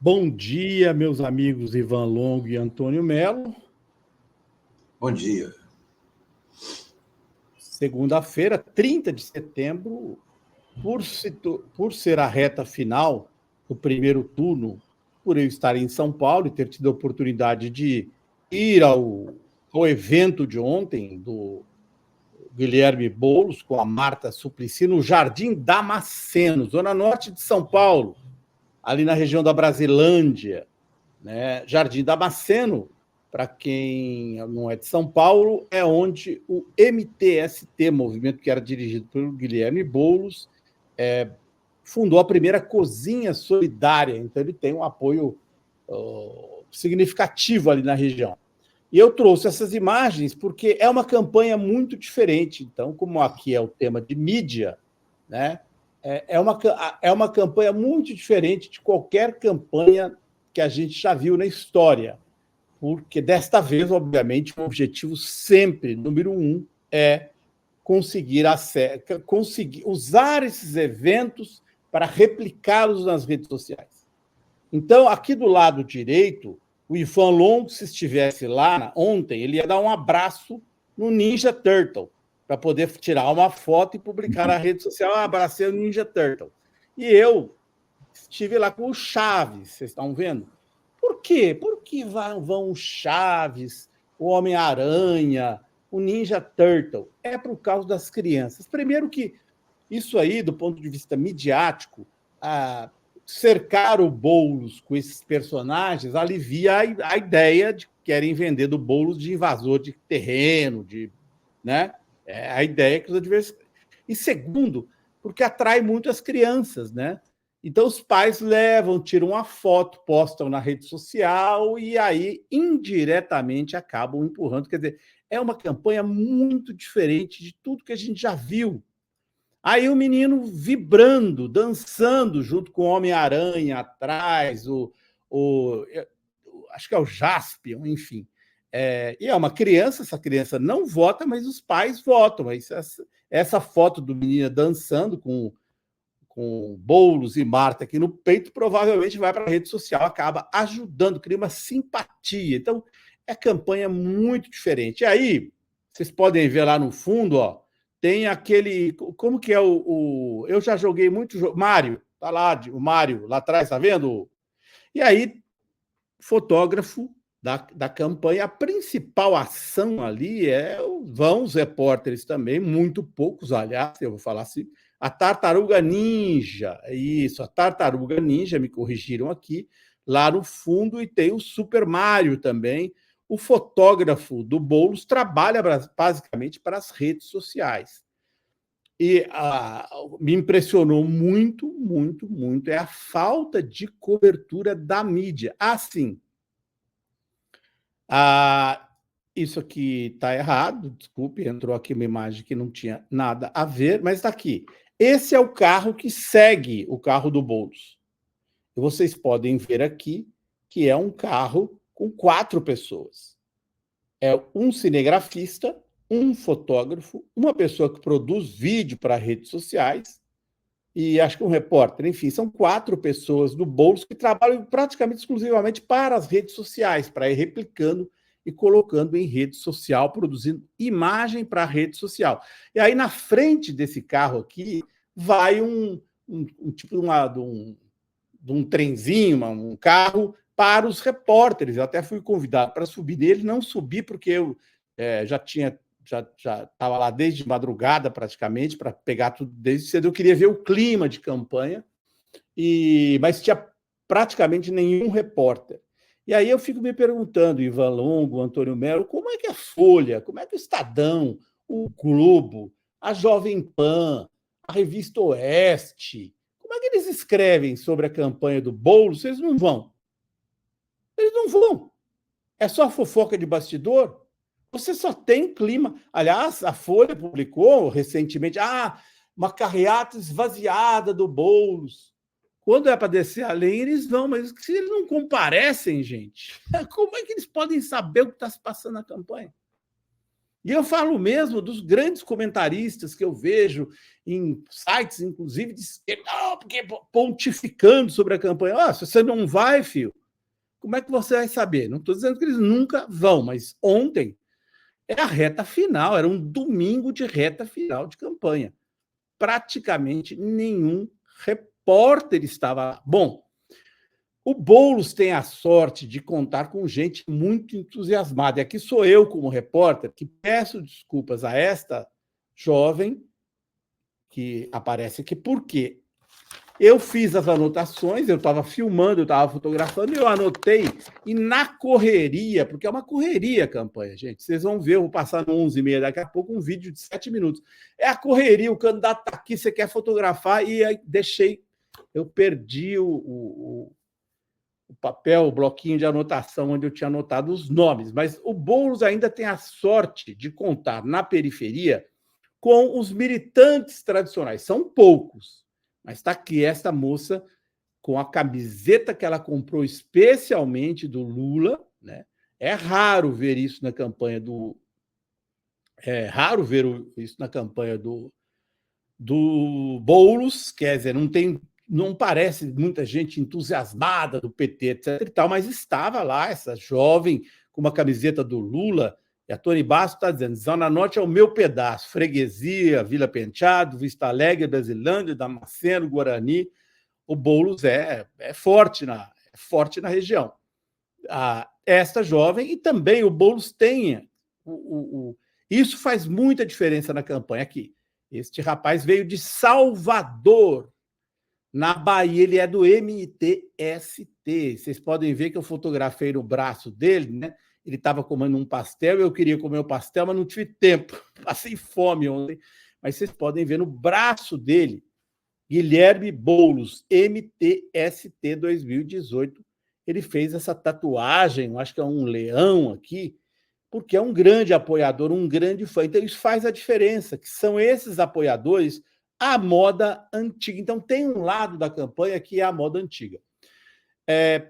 Bom dia, meus amigos Ivan Longo e Antônio Melo. Bom dia. Segunda-feira, 30 de setembro, por ser a reta final do primeiro turno, por eu estar em São Paulo e ter tido a oportunidade de ir ao evento de ontem do Guilherme Boulos com a Marta Suplicy no Jardim Damasceno, zona norte de São Paulo, ali na região da Brasilândia, né? Jardim Damasceno, para quem não é de São Paulo, é onde o MTST, movimento que era dirigido pelo Guilherme Boulos, fundou a primeira cozinha solidária. Então, ele tem um apoio significativo ali na região. E eu trouxe essas imagens porque é uma campanha muito diferente. Então, como aqui é o tema de mídia, né, é uma campanha muito diferente de qualquer campanha que a gente já viu na história. Porque, desta vez, obviamente, o objetivo sempre, número um, é conseguir usar esses eventos para replicá-los nas redes sociais. Então, aqui do lado direito, o Ivan Longo, se estivesse lá ontem, ele ia dar um abraço no Ninja Turtle, para poder tirar uma foto e publicar na rede social. Abracei o Ninja Turtle. E eu estive lá com o Chaves, vocês estão vendo? Por quê? Por que vão o Chaves, o Homem-Aranha, o Ninja Turtle? É por causa das crianças. Primeiro que isso aí, do ponto de vista midiático, cercar o Boulos com esses personagens alivia a ideia de que querem vender do Boulos de invasor de terreno, né? É a ideia que os adversários... E segundo, porque atrai muito as crianças, né? Então, os pais levam, tiram uma foto, postam na rede social e aí, indiretamente, acabam empurrando. Quer dizer, é uma campanha muito diferente de tudo que a gente já viu. Aí o menino vibrando, dançando junto com o Homem-Aranha atrás, acho que é o Jaspion, enfim. E é uma criança, essa criança não vota, mas os pais votam. Essa foto do menino dançando com Boulos e Marta aqui no peito, provavelmente vai para a rede social, acaba ajudando, cria uma simpatia. Então, é campanha muito diferente. E aí, vocês podem ver lá no fundo, ó, tem aquele... Como que é eu já joguei muito jogo. Mário, tá lá, o Mário lá atrás, tá vendo? E aí, fotógrafo da campanha, a principal ação ali vão os repórteres também, muito poucos, aliás, eu vou falar assim, a Tartaruga Ninja, isso, a Tartaruga Ninja, me corrigiram aqui, lá no fundo, e tem o Super Mario também. O fotógrafo do Boulos trabalha basicamente para as redes sociais. E me impressionou muito, muito, muito, é a falta de cobertura da mídia. Assim, isso aqui está errado, desculpe, entrou aqui uma imagem que não tinha nada a ver, mas está aqui. Esse é o carro que segue o carro do Boulos. E vocês podem ver aqui que é um carro com 4 pessoas. É um cinegrafista, um fotógrafo, uma pessoa que produz vídeo para redes sociais e acho que um repórter. Enfim, são 4 pessoas do Boulos que trabalham praticamente exclusivamente para as redes sociais, para ir replicando e colocando em rede social, produzindo imagem para a rede social. E aí, na frente desse carro aqui, vai um tipo de um trenzinho, um carro para os repórteres. Eu até fui convidado para subir nele, não subi porque eu já estava lá desde madrugada, praticamente, para pegar tudo desde cedo. Eu queria ver o clima de campanha, mas tinha praticamente nenhum repórter. E aí eu fico me perguntando, Ivan Longo, Antônio Melo, como é que a Folha, como é que o Estadão, o Globo, a Jovem Pan, a Revista Oeste, como é que eles escrevem sobre a campanha do Boulos? Eles não vão. Eles não vão. É só fofoca de bastidor? Você só tem clima. Aliás, a Folha publicou recentemente uma carreata esvaziada do Boulos. Quando é para descer a lenha, eles vão, mas se eles não comparecem, gente, como é que eles podem saber o que está se passando na campanha? E eu falo mesmo dos grandes comentaristas que eu vejo em sites, inclusive, de esquerda, porque pontificando sobre a campanha. Se você não vai, filho, como é que você vai saber? Não estou dizendo que eles nunca vão, mas ontem é a reta final, era um domingo de reta final de campanha. Praticamente nenhum repórter estava lá. Bom, o Boulos tem a sorte de contar com gente muito entusiasmada. E aqui sou eu, como repórter, que peço desculpas a esta jovem que aparece aqui, porque eu fiz as anotações, eu estava filmando, eu estava fotografando, eu anotei, e na correria, porque é uma correria a campanha, gente, vocês vão ver, eu vou passar no 11h30 daqui a pouco um vídeo de 7 minutos. É a correria, o candidato está aqui, você quer fotografar, e aí eu perdi o papel, o bloquinho de anotação onde eu tinha anotado os nomes, mas o Boulos ainda tem a sorte de contar na periferia com os militantes tradicionais. São poucos, mas está aqui esta moça com a camiseta que ela comprou especialmente do Lula, né? É raro ver isso na campanha do Boulos, quer dizer, não parece muita gente entusiasmada do PT, etc. e tal, mas estava lá essa jovem com uma camiseta do Lula, e a Tony Basso está dizendo: Zona Norte é o meu pedaço, Freguesia, Vila Penteado, Vista Alegre, Brasilândia, Damasceno, Guarani. O Boulos é forte na região. Esta jovem, e também o Boulos tem. Isso faz muita diferença na campanha aqui. Este rapaz veio de Salvador, na Bahia, ele é do MTST. Vocês podem ver que eu fotografei no braço dele, né? Ele estava comendo um pastel, eu queria comer o pastel, mas não tive tempo. Passei fome ontem. Mas vocês podem ver no braço dele, Guilherme Boulos, MTST 2018. Ele fez essa tatuagem, eu acho que é um leão aqui, porque é um grande apoiador, um grande fã. Então, isso faz a diferença, que são esses apoiadores a moda antiga. Então, tem um lado da campanha que é a moda antiga.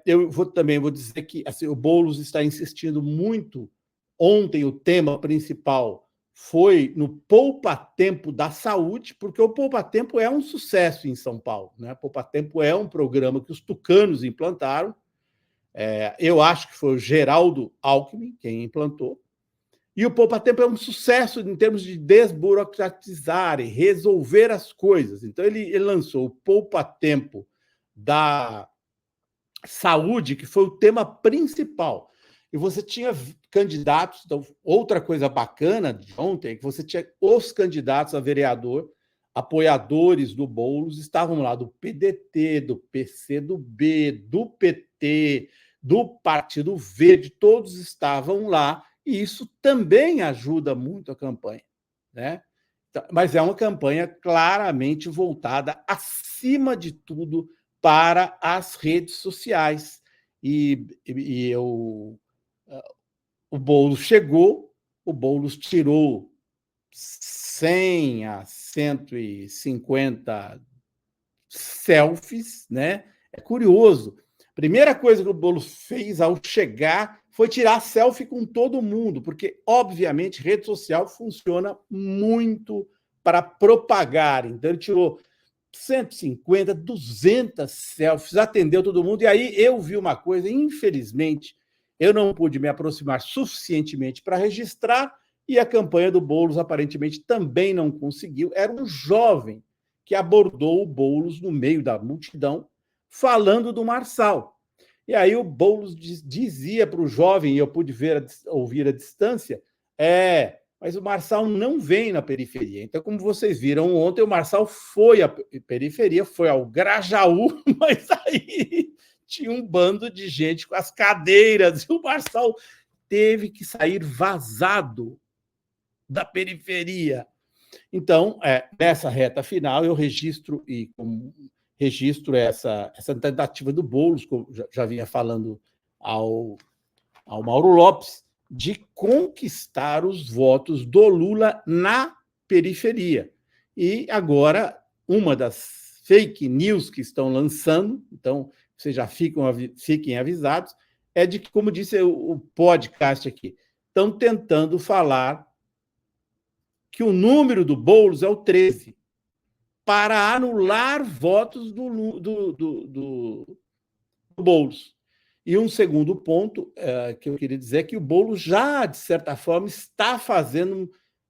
Eu também vou dizer que assim, o Boulos está insistindo muito. Ontem, o tema principal foi no Poupa Tempo da Saúde, porque o Poupa Tempo é um sucesso em São Paulo, né? Poupa Tempo é um programa que os tucanos implantaram. Eu acho que foi o Geraldo Alckmin quem implantou. E o Poupa Tempo é um sucesso em termos de desburocratizar e resolver as coisas. Então, ele lançou o Poupa Tempo da Saúde, que foi o tema principal. E você tinha candidatos. Então, outra coisa bacana de ontem é que você tinha os candidatos a vereador, apoiadores do Boulos, estavam lá do PDT, do PCdoB, do PT, do Partido Verde, todos estavam lá. E isso também ajuda muito a campanha, né? Mas é uma campanha claramente voltada, acima de tudo, para as redes sociais. O Boulos chegou, o Boulos tirou 100 a 150 selfies, né? É curioso. Primeira coisa que o Boulos fez ao chegar foi tirar selfie com todo mundo, porque, obviamente, rede social funciona muito para propagar. Então, ele tirou 150, 200 selfies, atendeu todo mundo. E aí eu vi uma coisa, infelizmente, eu não pude me aproximar suficientemente para registrar, e a campanha do Boulos aparentemente também não conseguiu. Era um jovem que abordou o Boulos no meio da multidão, falando do Marçal. E aí o Boulos dizia para o jovem, e eu pude ouvir a distância, mas o Marçal não vem na periferia. Então, como vocês viram ontem, o Marçal foi à periferia, foi ao Grajaú, mas aí tinha um bando de gente com as cadeiras, e o Marçal teve que sair vazado da periferia. Então, nessa reta final, eu registro essa tentativa do Boulos, que eu já vinha falando ao Mauro Lopes, de conquistar os votos do Lula na periferia. E agora, uma das fake news que estão lançando, então vocês já fiquem avisados, é de que, como disse o podcast aqui, estão tentando falar que o número do Boulos é o 13, para anular votos do Boulos. E um segundo ponto que eu queria dizer é que o Boulos já, de certa forma, está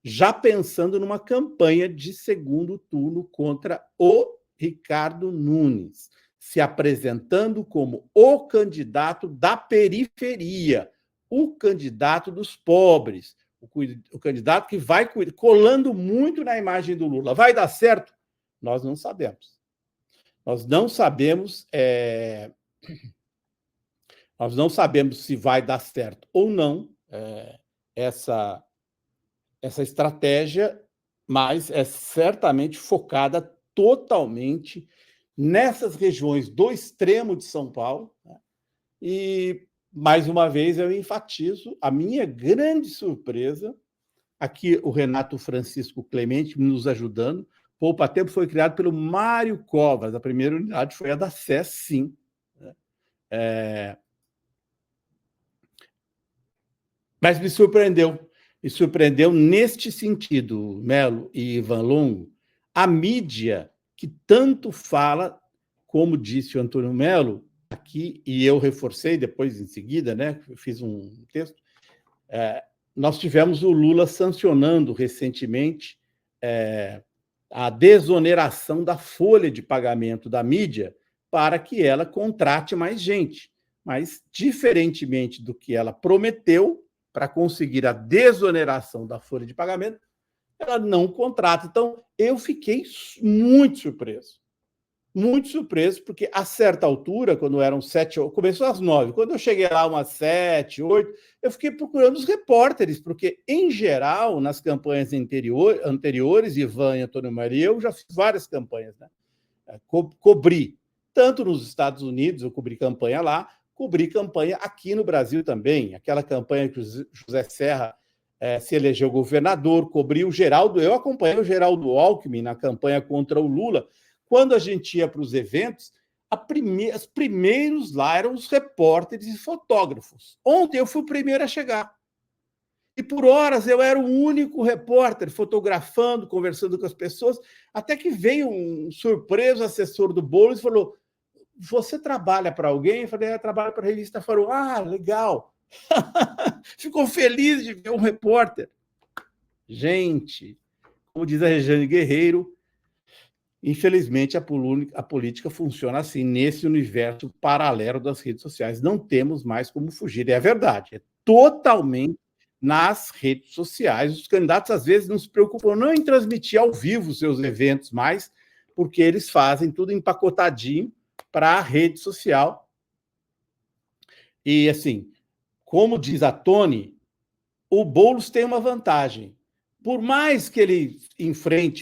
já pensando numa campanha de segundo turno contra o Ricardo Nunes, se apresentando como o candidato da periferia, o candidato dos pobres, o candidato que vai colando muito na imagem do Lula. Vai dar certo? Nós não sabemos. Nós não sabemos se vai dar certo ou não essa estratégia, mas é certamente focada totalmente nessas regiões do extremo de São Paulo, né? E, mais uma vez, eu enfatizo a minha grande surpresa, aqui o Renato Francisco Clemente nos ajudando. Poupa Tempo foi criado pelo Mário Covas, a primeira unidade foi a da SES, sim. Mas me surpreendeu neste sentido, Melo e Ivan Longo, a mídia que tanto fala, como disse o Antônio Melo, aqui, e eu reforcei depois em seguida, né, fiz um texto, nós tivemos o Lula sancionando recentemente a desoneração da folha de pagamento da mídia para que ela contrate mais gente. Mas, diferentemente do que ela prometeu, para conseguir a desoneração da folha de pagamento, ela não contrata. Então, eu fiquei muito surpreso, porque a certa altura, quando eram 7, começou às 9, quando eu cheguei lá umas 7, 8, eu fiquei procurando os repórteres, porque, em geral, nas campanhas anteriores, Ivan e Antônio Maria, eu já fiz várias campanhas, né? Cobri, tanto nos Estados Unidos, eu cobri campanha lá, cobri campanha aqui no Brasil também, aquela campanha que o José Serra se elegeu governador, cobri o Geraldo, eu acompanhei o Geraldo Alckmin na campanha contra o Lula. Quando a gente ia para os eventos, os primeiros lá eram os repórteres e fotógrafos. Ontem eu fui o primeiro a chegar. E por horas eu era o único repórter fotografando, conversando com as pessoas, até que veio um surpreso assessor do Boulos e falou: você trabalha para alguém? Eu falei: eu trabalho para a revista Faro. Ah, legal. Ficou feliz de ver um repórter. Gente, como diz a Regiane Guerreiro, infelizmente a política funciona assim, nesse universo paralelo das redes sociais. Não temos mais como fugir. É verdade, é totalmente nas redes sociais. Os candidatos, às vezes, não se preocupam não em transmitir ao vivo seus eventos mais, porque eles fazem tudo empacotadinho para a rede social. E, assim, como diz a Tony, o Boulos tem uma vantagem. Por mais que ele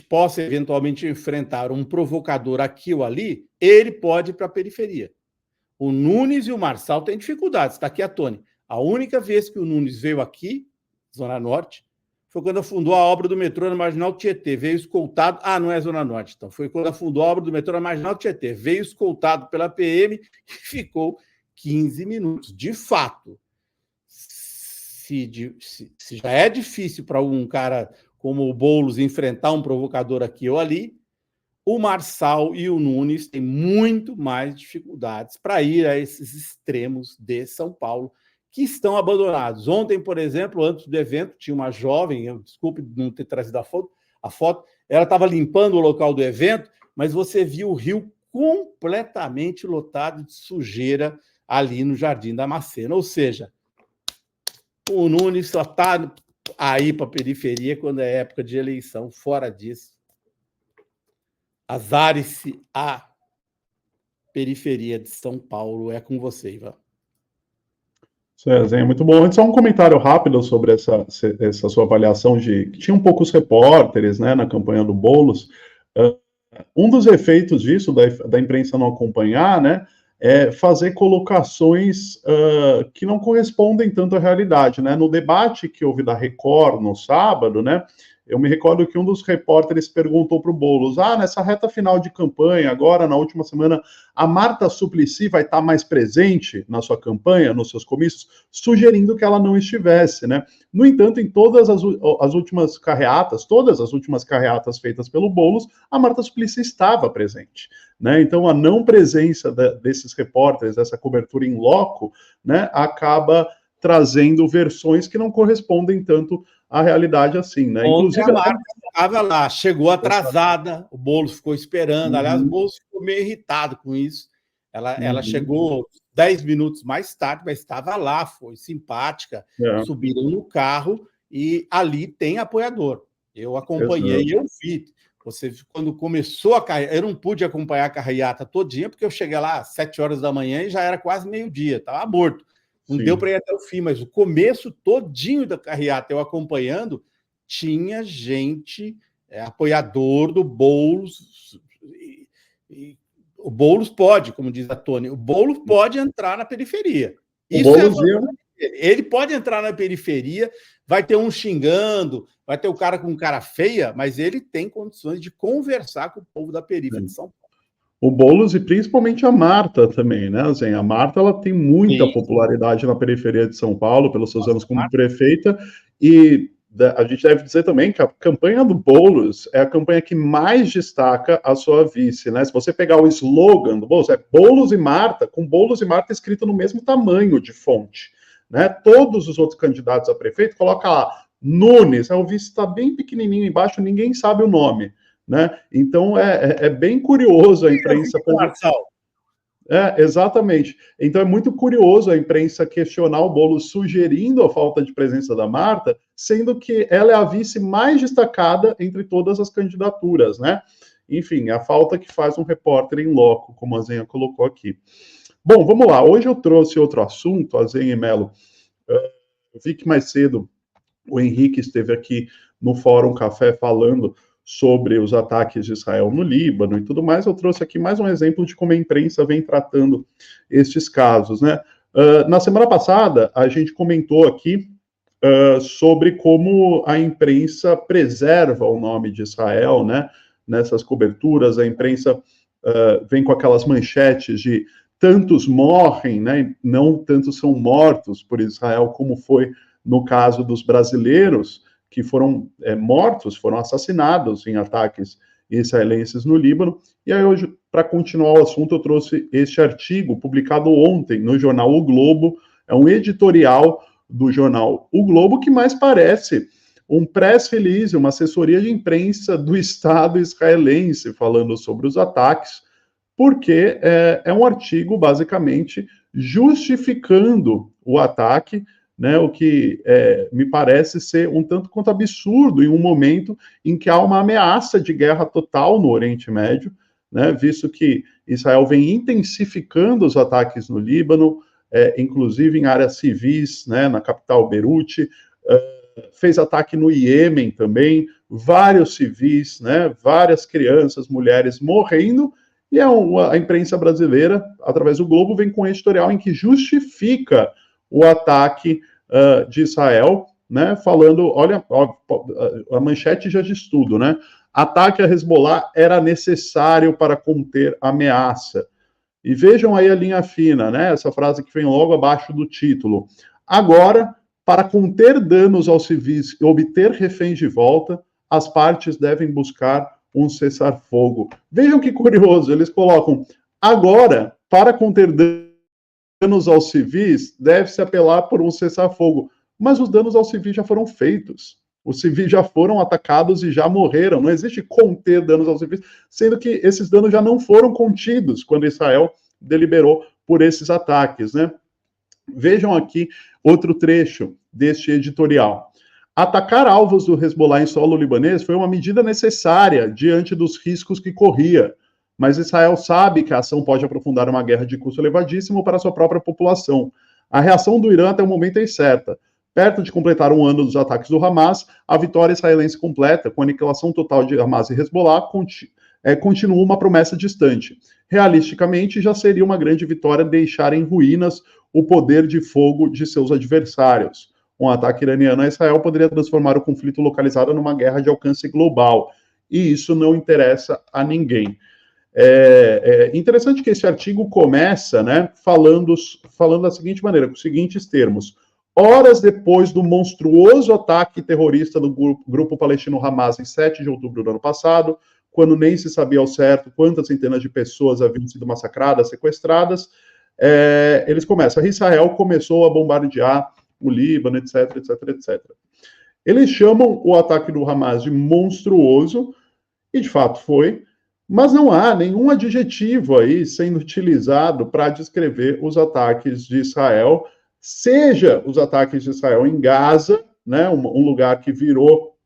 possa eventualmente enfrentar um provocador aqui ou ali, ele pode ir para a periferia. O Nunes e o Marçal têm dificuldades. Está aqui a Tony. A única vez que o Nunes veio aqui, Zona Norte, foi quando afundou a obra do metrô na Marginal Tietê. Veio escoltado... Ah, não é Zona Norte, então. Foi quando afundou a obra do metrô na Marginal Tietê. Veio escoltado pela PM e ficou 15 minutos. De fato, se já é difícil para um cara como o Boulos enfrentar um provocador aqui ou ali, o Marçal e o Nunes têm muito mais dificuldades para ir a esses extremos de São Paulo, que estão abandonados. Ontem, por exemplo, antes do evento, tinha uma jovem, desculpe não ter trazido a foto, ela estava limpando o local do evento, mas você viu o rio completamente lotado de sujeira ali no Jardim da Macena. Ou seja, o Nunes só está aí para a periferia quando é época de eleição. Fora disso, azare-se a periferia de São Paulo. É com você, Ivan. Cezinha, muito bom. Antes, só um comentário rápido sobre essa sua avaliação de que tinham poucos repórteres, né, na campanha do Boulos. Um dos efeitos disso, da imprensa não acompanhar, né, é fazer colocações que não correspondem tanto à realidade, né? No debate que houve da Record no sábado, né, eu me recordo que um dos repórteres perguntou para o Boulos, nessa reta final de campanha, agora na última semana, a Marta Suplicy vai estar mais presente na sua campanha, nos seus comícios, sugerindo que ela não estivesse, né? No entanto, em todas as últimas carreatas, feitas pelo Boulos, a Marta Suplicy estava presente, né? Então, a não presença desses repórteres, dessa cobertura em loco, né, acaba trazendo versões que não correspondem tanto à realidade assim, né? Inclusive, a Marta estava lá, chegou atrasada, o Boulos ficou esperando, aliás, o Boulos ficou meio irritado com isso, ela chegou 10 minutos mais tarde, mas estava lá, foi simpática, subiram no carro e ali tem apoiador. Eu acompanhei e eu vi. Você, quando começou a carreata, eu não pude acompanhar a carreata todinha, porque eu cheguei lá às 7 horas da manhã e já era quase meio-dia, estava morto. Não deu para ir até o fim, mas o começo todinho da carreata, eu acompanhando, tinha gente, apoiador do Boulos. O Boulos pode, como diz a Tony, o Boulos pode entrar na periferia. Isso ele pode entrar na periferia, vai ter um xingando, vai ter o cara com cara feia, mas ele tem condições de conversar com o povo da periferia de São Paulo. O Boulos e principalmente a Marta também, né? Assim, a Marta, ela tem muita popularidade na periferia de São Paulo, pelos seus anos como prefeita, e a gente deve dizer também que a campanha do Boulos é a campanha que mais destaca a sua vice, né? Se você pegar o slogan do Boulos, é Boulos e Marta, com Boulos e Marta escrito no mesmo tamanho de fonte, né? Todos os outros candidatos a prefeito colocam lá Nunes, o vice está bem pequenininho embaixo, ninguém sabe o nome, né? Então é bem curioso a imprensa. Exatamente. Então é muito curioso a imprensa questionar o Boulos sugerindo a falta de presença da Marta, sendo que ela é a vice mais destacada entre todas as candidaturas, né? Enfim, a falta que faz um repórter em loco, como a Zenha colocou aqui. Bom, vamos lá. Hoje eu trouxe outro assunto, a Zenha e Melo. Eu vi que mais cedo o Henrique esteve aqui no Fórum Café falando sobre os ataques de Israel no Líbano e tudo mais. Eu trouxe aqui mais um exemplo de como a imprensa vem tratando estes casos, né? Na semana passada, a gente comentou aqui sobre como a imprensa preserva o nome de Israel, né? Nessas coberturas, a imprensa vem com aquelas manchetes de tantos morrem, né? Não tantos são mortos por Israel, como foi no caso dos brasileiros, que foram mortos, foram assassinados em ataques israelenses no Líbano. E aí hoje, para continuar o assunto, eu trouxe este artigo, publicado ontem no jornal O Globo, é um editorial do jornal O Globo, que mais parece um press release, uma assessoria de imprensa do Estado israelense, falando sobre os ataques, porque é um artigo, basicamente, justificando o ataque, né, o que me parece ser um tanto quanto absurdo em um momento em que há uma ameaça de guerra total no Oriente Médio, né, visto que Israel vem intensificando os ataques no Líbano, inclusive em áreas civis, né, na capital Beirute, fez ataque no Iêmen também, vários civis, né, várias crianças, mulheres morrendo, e a imprensa brasileira, através do Globo, vem com um editorial em que justifica o ataque de Israel, né, falando, olha, a manchete já diz tudo, né, ataque a Hezbollah era necessário para conter a ameaça. E vejam aí a linha fina, né, essa frase que vem logo abaixo do título. Agora, para conter danos aos civis e obter reféns de volta, as partes devem buscar um cessar-fogo. Vejam que curioso, eles colocam, agora, para conter danos aos civis, deve-se apelar por um cessar-fogo. Mas os danos aos civis já foram feitos. Os civis já foram atacados e já morreram. Não existe conter danos aos civis, sendo que esses danos já não foram contidos quando Israel deliberou por esses ataques, né? Vejam aqui outro trecho deste editorial. Atacar alvos do Hezbollah em solo libanês foi uma medida necessária diante dos riscos que corria. Mas Israel sabe que a ação pode aprofundar uma guerra de custo elevadíssimo para sua própria população. A reação do Irã até o momento é incerta. Perto de completar um ano dos ataques do Hamas, a vitória israelense completa, com a aniquilação total de Hamas e Hezbollah, continua uma promessa distante. Realisticamente, já seria uma grande vitória deixar em ruínas o poder de fogo de seus adversários. um ataque iraniano a Israel poderia transformar o conflito localizado numa guerra de alcance global. E isso não interessa a ninguém. É interessante que esse artigo começa, né, falando da seguinte maneira, com os seguintes termos. Horas depois do monstruoso ataque terrorista do grupo palestino Hamas em 7 de outubro do ano passado, quando nem se sabia ao certo quantas centenas de pessoas haviam sido massacradas, sequestradas, eles começam. Israel começou a bombardear o Líbano, etc, etc, etc. Eles chamam o ataque do Hamas de monstruoso, e de fato foi, mas não há nenhum adjetivo aí sendo utilizado para descrever os ataques de Israel, seja os ataques de Israel em Gaza, né, um lugar que virou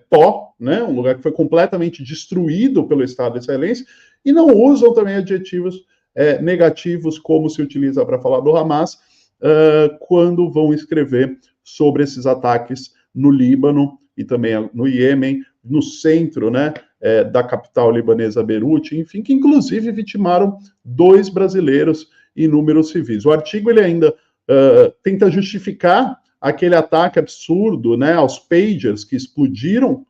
pó, né, um lugar que foi completamente destruído pelo Estado israelense, e não usam também adjetivos negativos, como se utiliza para falar do Hamas, quando vão escrever sobre esses ataques no Líbano e também no Iêmen, no centro, né, da capital libanesa Beirute, enfim, que inclusive vitimaram 2 brasileiros e inúmeros civis. O artigo ele ainda tenta justificar aquele ataque absurdo, né, aos pagers que explodiram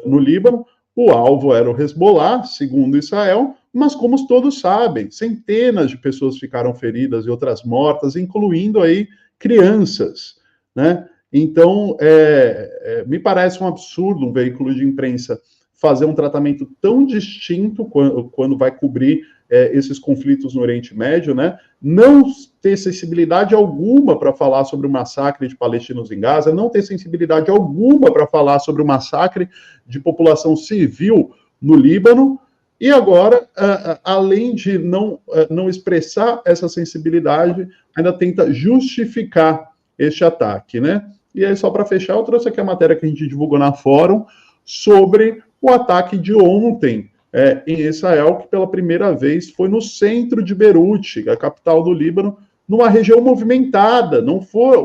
no Líbano. O alvo era o Hezbollah, segundo Israel, mas como todos sabem, centenas de pessoas ficaram feridas e outras mortas, incluindo aí crianças, né? Então, me parece um absurdo um veículo de imprensa fazer um tratamento tão distinto quando vai cobrir esses conflitos no Oriente Médio, né? Não ter sensibilidade alguma para falar sobre o massacre de palestinos em Gaza, não ter sensibilidade alguma para falar sobre o massacre de população civil no Líbano, e agora, além de não expressar essa sensibilidade, ainda tenta justificar este ataque, né? E aí, só para fechar, eu trouxe aqui a matéria que a gente divulgou na Fórum sobre o ataque de ontem em Israel, que pela primeira vez foi no centro de Beirute, a capital do Líbano, numa região movimentada.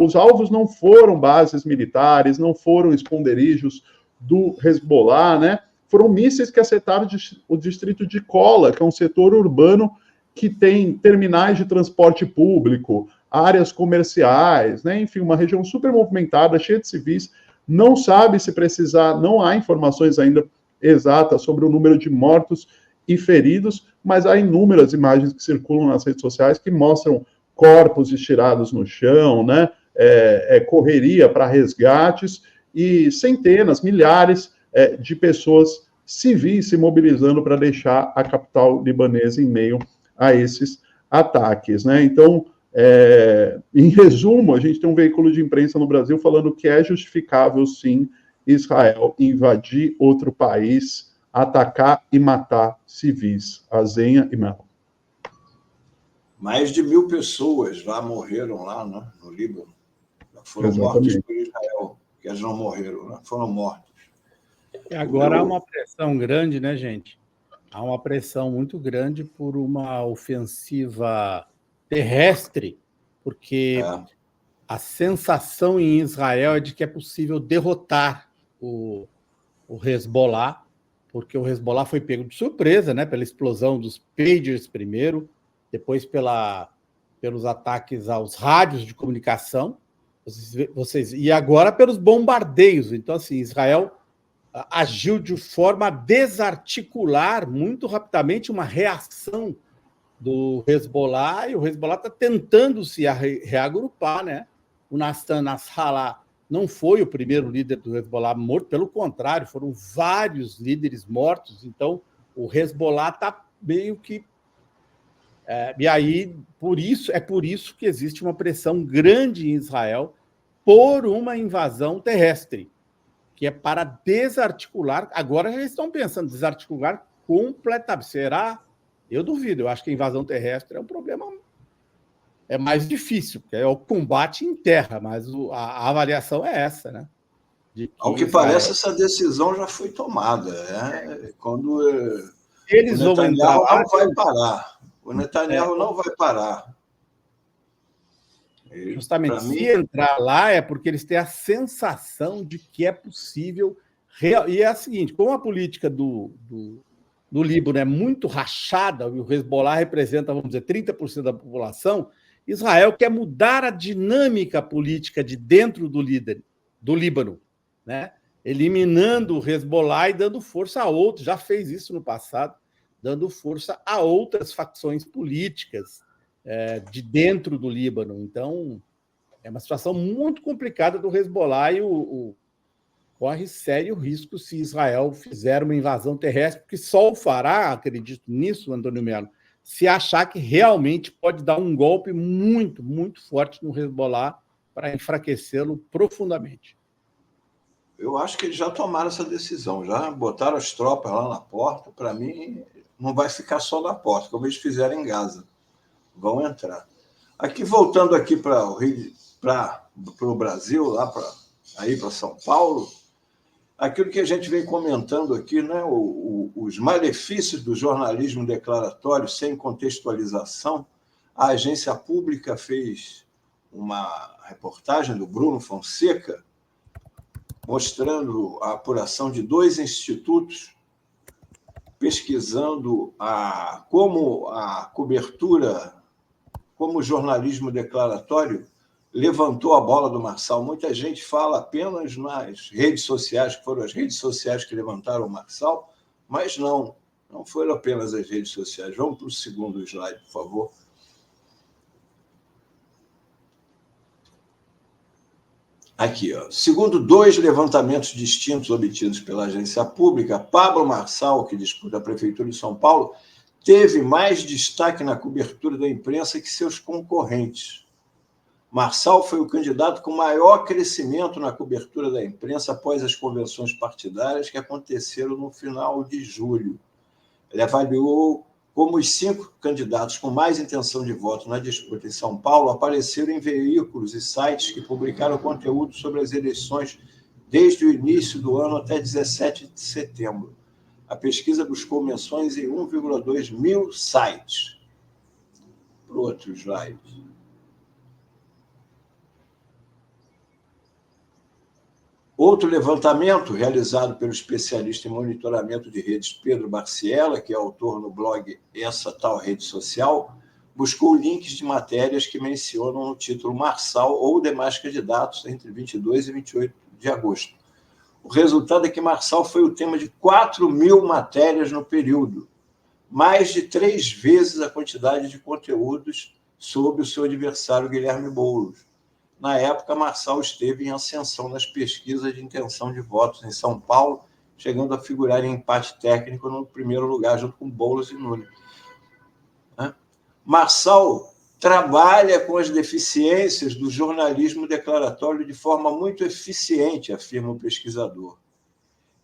Os alvos não foram bases militares, não foram esconderijos do Hezbollah, né? Foram mísseis que acertaram o distrito de Kola, que é um setor urbano que tem terminais de transporte público, áreas comerciais, né? Enfim, uma região super movimentada, cheia de civis. Não sabe se precisar, não há informações ainda exatas sobre o número de mortos e feridos, mas há inúmeras imagens que circulam nas redes sociais que mostram corpos estirados no chão, né? Correria para resgates e centenas, milhares de pessoas civis se mobilizando para deixar a capital libanesa em meio a esses ataques, né? Então, em resumo, a gente tem um veículo de imprensa no Brasil falando que é justificável, sim, Israel invadir outro país, atacar e matar civis. Azenha e Mel. Mais de 1.000 pessoas já morreram lá, né, no Líbano. Já foram mortas por Israel, que elas não morreram, né? Foram mortas. E agora há uma pressão grande, né, gente? Há uma pressão muito grande por uma ofensiva terrestre, porque a sensação em Israel é de que é possível derrotar o Hezbollah, porque o Hezbollah foi pego de surpresa, né, pela explosão dos pagers primeiro, depois pelos ataques aos rádios de comunicação, e agora pelos bombardeios. Então, assim, Israel agiu de forma a desarticular muito rapidamente uma reação do Hezbollah, e o Hezbollah está tentando se reagrupar, né? O Nasser Nasrallah não foi o primeiro líder do Hezbollah morto, pelo contrário, foram vários líderes mortos, então o Hezbollah está meio que... e aí, por isso que existe uma pressão grande em Israel por uma invasão terrestre, que é para desarticular. Agora já estão pensando em desarticular completamente. Será? Eu duvido. Eu acho que a invasão terrestre é um problema mais difícil, porque é o combate em terra, mas a avaliação é essa, né? Ao que parece, essa decisão já foi tomada. Quando eles o vão entrar Netanyahu lá, não vai parar. O Netanyahu não vai parar. Justamente, se entrar lá é porque eles têm a sensação de que é possível... E é o seguinte, como a política do Líbano é muito rachada, e o Hezbollah representa, vamos dizer, 30% da população, Israel quer mudar a dinâmica política de dentro do Líbano, né? Eliminando o Hezbollah e dando força a outros, já fez isso no passado, dando força a outras facções políticas de dentro do Líbano. Então, é uma situação muito complicada do Hezbollah e corre sério risco se Israel fizer uma invasão terrestre, porque só o fará, acredito nisso, Antônio Melo, se achar que realmente pode dar um golpe muito, muito forte no Hezbollah para enfraquecê-lo profundamente. Eu acho que eles já tomaram essa decisão, já botaram as tropas lá na porta. Para mim, não vai ficar só na porta, como eles fizeram em Gaza. Vão entrar. Aqui, voltando aqui para o Brasil, lá para São Paulo, aquilo que a gente vem comentando aqui, né, os malefícios do jornalismo declaratório sem contextualização. A agência pública fez uma reportagem do Bruno Fonseca, mostrando a apuração de 2 institutos, pesquisando como a cobertura, como o jornalismo declaratório levantou a bola do Marçal. Muita gente fala apenas nas redes sociais, que foram as redes sociais que levantaram o Marçal, mas não foram apenas as redes sociais. Vamos para o segundo slide, por favor. Aqui, ó. Segundo 2 levantamentos distintos obtidos pela agência pública, Pablo Marçal, que disputa a Prefeitura de São Paulo, teve mais destaque na cobertura da imprensa que seus concorrentes. Marçal foi o candidato com maior crescimento na cobertura da imprensa após as convenções partidárias que aconteceram no final de julho. Ele avaliou como os 5 candidatos com mais intenção de voto na disputa em São Paulo apareceram em veículos e sites que publicaram conteúdo sobre as eleições desde o início do ano até 17 de setembro. A pesquisa buscou menções em 1,2 mil sites. Para o outro slide. Outro levantamento, realizado pelo especialista em monitoramento de redes Pedro Barciela, que é autor no blog Essa Tal Rede Social, buscou links de matérias que mencionam no título Marçal ou demais candidatos entre 22 e 28 de agosto. O resultado é que Marçal foi o tema de 4.000 matérias no período, mais de 3 vezes a quantidade de conteúdos sobre o seu adversário Guilherme Boulos. Na época, Marçal esteve em ascensão nas pesquisas de intenção de votos em São Paulo, chegando a figurar em empate técnico no primeiro lugar, junto com Boulos e Nunes. Marçal trabalha com as deficiências do jornalismo declaratório de forma muito eficiente, afirma o pesquisador.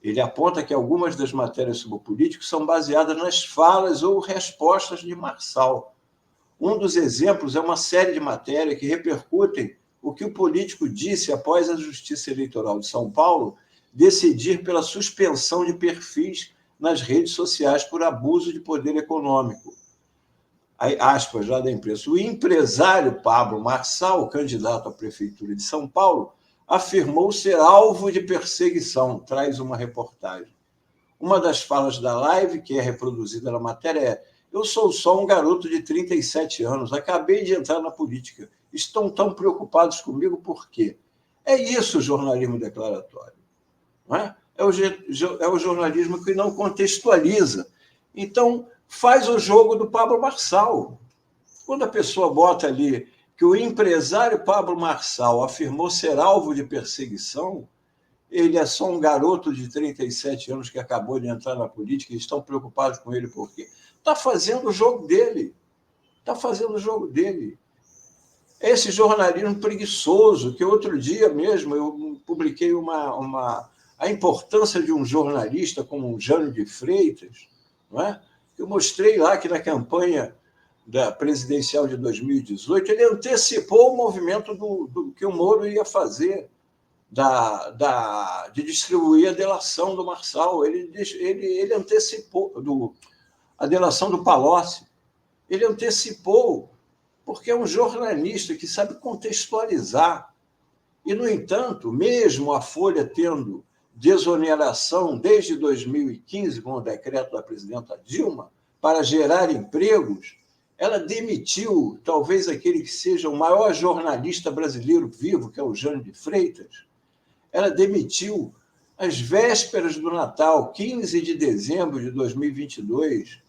Ele aponta que algumas das matérias sobre o político são baseadas nas falas ou respostas de Marçal. Um dos exemplos é uma série de matérias que repercutem o que o político disse após a Justiça Eleitoral de São Paulo decidir pela suspensão de perfis nas redes sociais por abuso de poder econômico. Aí, aspas lá da imprensa. O empresário Pablo Marçal, candidato à Prefeitura de São Paulo, afirmou ser alvo de perseguição, traz uma reportagem. Uma das falas da live, que é reproduzida na matéria, é: eu sou só um garoto de 37 anos, acabei de entrar na política. Estão tão preocupados comigo por quê? É isso o jornalismo declaratório. Não é? É o jornalismo que não contextualiza. Então, faz o jogo do Pablo Marçal. Quando a pessoa bota ali que o empresário Pablo Marçal afirmou ser alvo de perseguição, ele é só um garoto de 37 anos que acabou de entrar na política e estão preocupados com ele por quê? Está fazendo o jogo dele. Está fazendo o jogo dele. Esse jornalismo preguiçoso, que outro dia mesmo eu publiquei a importância de um jornalista como o Jânio de Freitas, não é? Eu mostrei lá que na campanha da presidencial de 2018 ele antecipou o movimento do que o Moro ia fazer, de distribuir a delação do Marçal. Ele antecipou a delação do Palocci. Ele antecipou, porque é um jornalista que sabe contextualizar. E, no entanto, mesmo a Folha tendo desoneração desde 2015, com o decreto da presidenta Dilma, para gerar empregos, Ela demitiu, talvez, aquele que seja o maior jornalista brasileiro vivo, que é o Jânio de Freitas. Ela demitiu às vésperas do Natal, 15 de dezembro de 2022,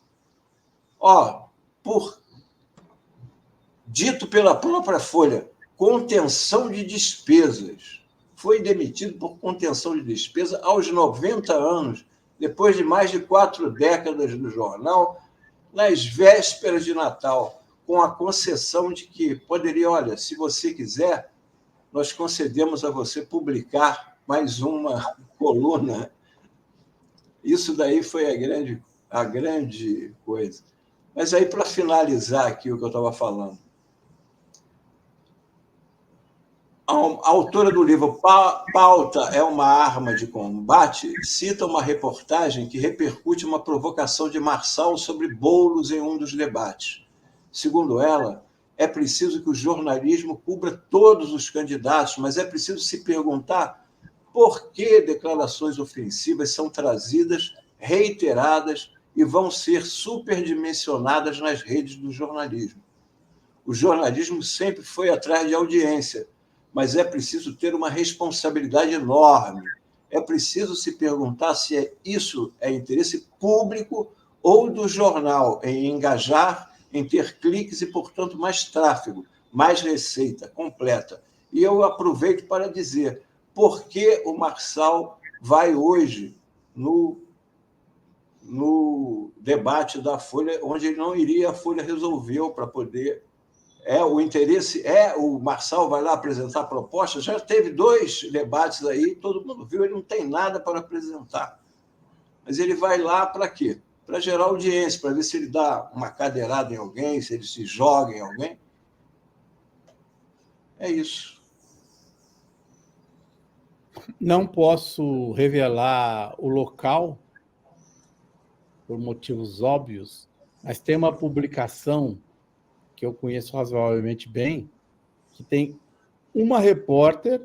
dito pela própria Folha, contenção de despesas. Foi demitido por contenção de despesa aos 90 anos, depois de mais de 4 décadas no jornal, nas vésperas de Natal, com a concessão de que poderia, olha, se você quiser, nós concedemos a você publicar mais uma coluna. Isso daí foi a grande coisa. Mas aí, para finalizar aqui o que eu estava falando, a autora do livro Pauta é uma arma de combate cita uma reportagem que repercute uma provocação de Marçal sobre Boulos em um dos debates. Segundo ela, é preciso que o jornalismo cubra todos os candidatos, mas é preciso se perguntar por que declarações ofensivas são trazidas, reiteradas e vão ser superdimensionadas nas redes do jornalismo. O jornalismo sempre foi atrás de audiência, mas é preciso ter uma responsabilidade enorme. É preciso se perguntar se isso é interesse público ou do jornal em engajar, em ter cliques e, portanto, mais tráfego, mais receita completa. E eu aproveito para dizer por que o Marçal vai hoje no debate da Folha, onde ele não iria, a Folha resolveu para poder... o interesse o Marçal vai lá apresentar propostas, já teve 2 debates aí, todo mundo viu, ele não tem nada para apresentar. Mas ele vai lá para quê? Para gerar audiência, para ver se ele dá uma cadeirada em alguém, se ele se joga em alguém. É isso. Não posso revelar o local, por motivos óbvios, mas tem uma publicação que eu conheço razoavelmente bem, que tem uma repórter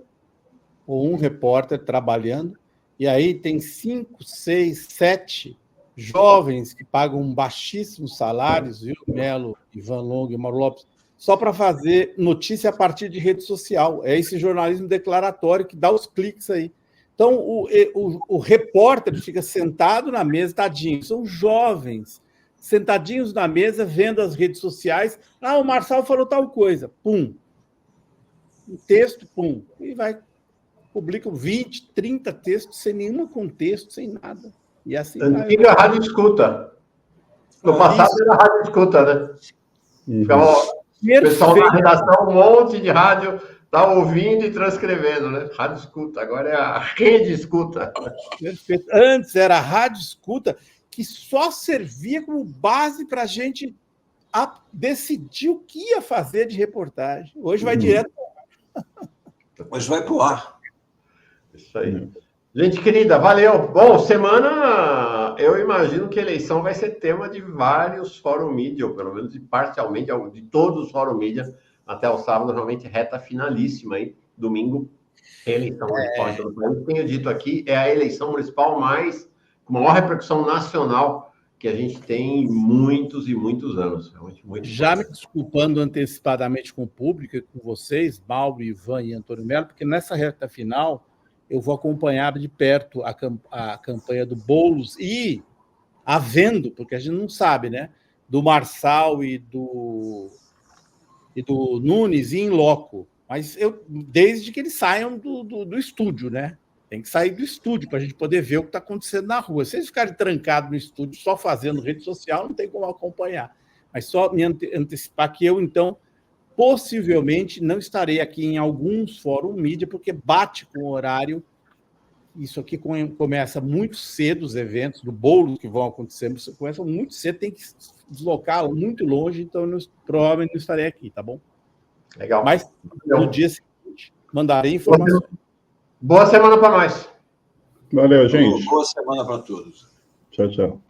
ou um repórter trabalhando, e aí tem 5, 6, 7 jovens que pagam baixíssimos salários, viu, Melo, Ivan Longo e Mauro Lopes, só para fazer notícia a partir de rede social. É esse jornalismo declaratório que dá os cliques aí. Então, o repórter fica sentado na mesa, tadinho, são jovens, sentadinhos na mesa, vendo as redes sociais. O Marçal falou tal coisa. Pum. Um texto, pum. E publicam 20, 30 textos sem nenhum contexto, sem nada. E assim antiga rádio escuta. No passado era rádio escuta, né? Ficava o pessoal na redação, um monte de rádio, tá ouvindo e transcrevendo, né? Rádio escuta. Agora é a rede escuta. Perfeito. Antes era a rádio escuta, que só servia como base para a gente decidir o que ia fazer de reportagem. Hoje vai direto. Hoje vai para o ar. Isso aí. Gente querida, valeu. Bom, semana, eu imagino que a eleição vai ser tema de vários fórum mídia, ou pelo menos parcialmente, de todos os fórum mídia, até o sábado, realmente reta finalíssima aí, domingo, eleição municipal em todo o país. Tenho dito aqui, é a eleição municipal com maior repercussão nacional que a gente tem em muitos e muitos anos. Já me desculpando antecipadamente com o público e com vocês, Mauro, Ivan e Antônio Melo, porque nessa reta final eu vou acompanhar de perto a campanha do Boulos e porque a gente não sabe, né? Do Marçal e do Nunes em loco. Mas desde que eles saiam do estúdio, né? Tem que sair do estúdio para a gente poder ver o que está acontecendo na rua. Se eles ficarem trancados no estúdio só fazendo rede social, não tem como acompanhar. Mas só me antecipar que eu, então, possivelmente não estarei aqui em alguns fóruns mídia, porque bate com o horário. Isso aqui começa muito cedo, os eventos do Boulos que vão acontecer, começam muito cedo, tem que deslocar muito longe, então provavelmente não estarei aqui, tá bom? Legal. Mas no dia seguinte, mandarei informações. Boa semana para nós. Valeu, gente. Boa semana para todos. Tchau, tchau.